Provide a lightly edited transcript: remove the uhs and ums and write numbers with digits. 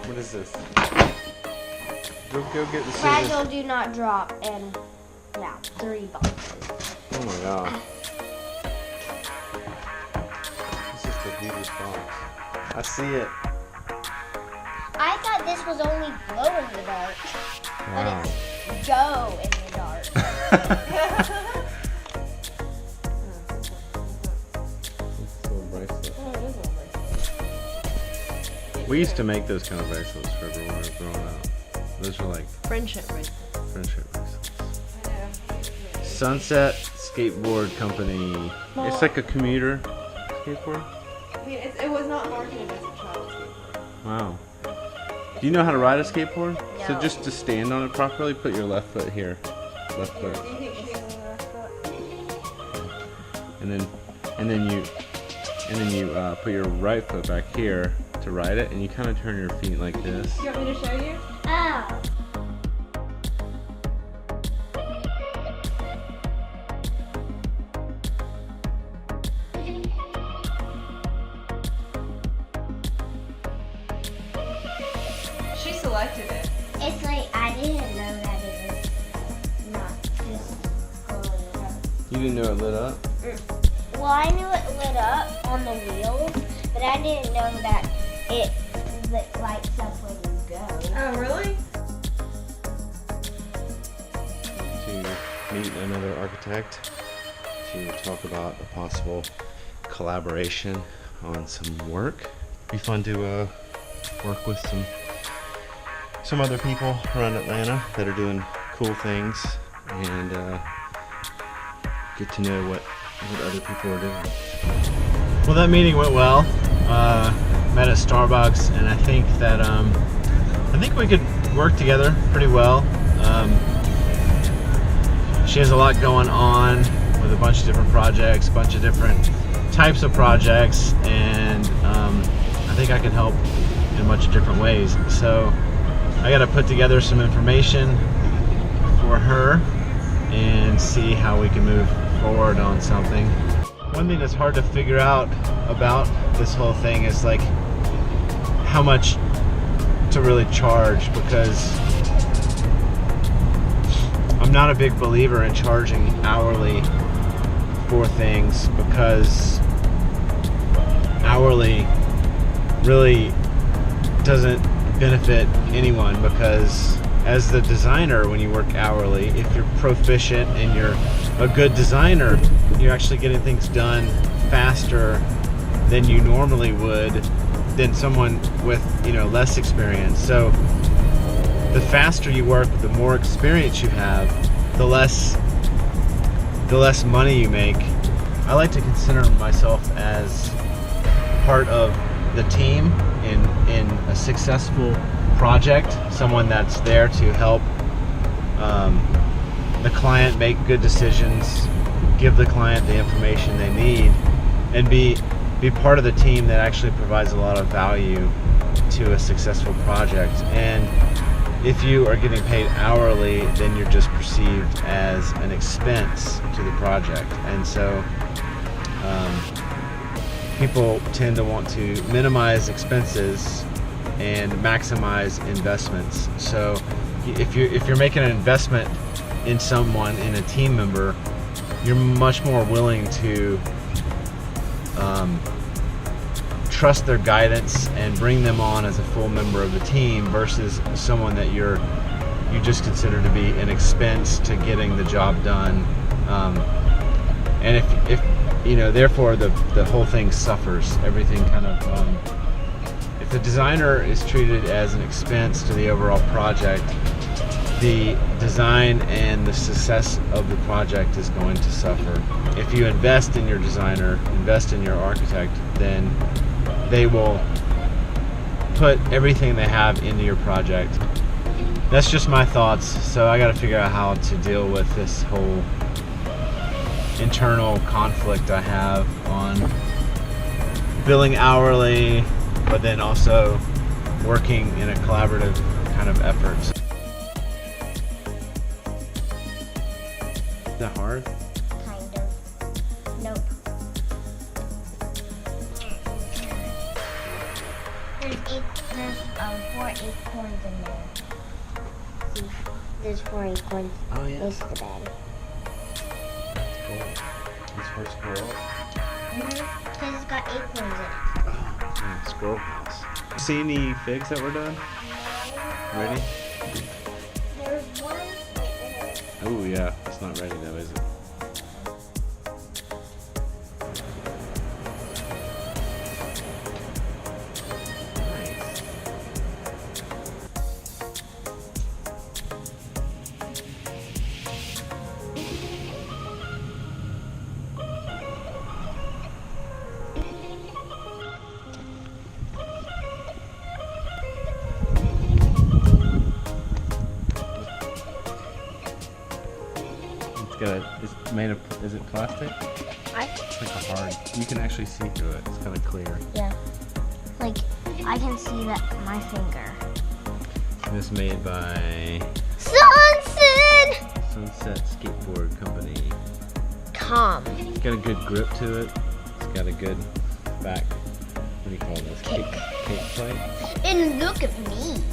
What is this? Go get the Fragile, scissors. do not drop, and yeah, 3 boxes. Oh my god. This is the hugest box. I see it. I thought this was only glow in the dark, Wow. but it's go in the dark. We used to make those kind of bracelets for everyone growing up. Those are like Friendship bracelet. friendship bracelets. Sunset Skateboard Company. It's like a commuter skateboard. I mean, it was not marketed as a child skateboard. Wow. Do you know how to ride a skateboard? So No. just to stand on it properly, put your left foot here. Left foot. Do you think she's on the left foot? And then you put your right foot back here to ride it, and you kind of turn your feet like this. You want me to show you? Oh. She selected it. It's like, I didn't know that it was not just glowing up. You didn't know it lit up? Well, I knew it lit up on the wheels, but I didn't know that it lights up when you go. Oh, really? To meet another architect to talk about a possible collaboration on some work. Be fun to work with some other people around Atlanta that are doing cool things and get to know what other people are doing. Well, that meeting went well. Met at Starbucks, and I think that I think we could work together pretty well. She has a lot going on with a bunch of different projects, a bunch of different types of projects, and I think I can help in a bunch of different ways. So I got to put together some information for her and see how we can move forward on something. One thing that's hard to figure out about this whole thing is like how much to really charge, because I'm not a big believer in charging hourly for things, because hourly really doesn't benefit anyone, because as the designer, when you work hourly, if you're proficient and you're a good designer, you're actually getting things done faster than you normally would than someone with, you know, less experience. So the faster you work, the more experience you have, the less money you make. I like to consider myself as part of the team in a successful project, someone that's there to help the client make good decisions, give the client the information they need, and be part of the team that actually provides a lot of value to a successful project. And if you are getting paid hourly, then you're just perceived as an expense to the project. And so people tend to want to minimize expenses and maximize investments. So if you're making an investment in someone, in a team member, you're much more willing to trust their guidance and bring them on as a full member of the team versus someone that you just consider to be an expense to getting the job done. And if you know, therefore the whole thing suffers. Everything kind of if the designer is treated as an expense to the overall project, the design and the success of the project is going to suffer. If you invest in your designer, invest in your architect, then they will put everything they have into your project. That's just my thoughts. So I got to figure out how to deal with this whole internal conflict I have on billing hourly, but then also working in a collaborative kind of effort. Is that hard? Kind of. Nope. There's 4 acorns in there. See, there's 4 acorns. Oh yeah. This is the bed. That's cool. It's for squirrels. Because it's got acorns in it. Oh, yeah, squirrel house. See any figs that were done? Ready? There's one right there. Oh yeah, it's not ready though, is it? It's made of, is it plastic? It's like a hard, you can actually see through it. It's kind of clear. Yeah. Like, I can see that my finger. And it's made by Sunset Skateboard Company. It's got a good grip to it. It's got a good back, what do you call this? Cake plate? And look at me.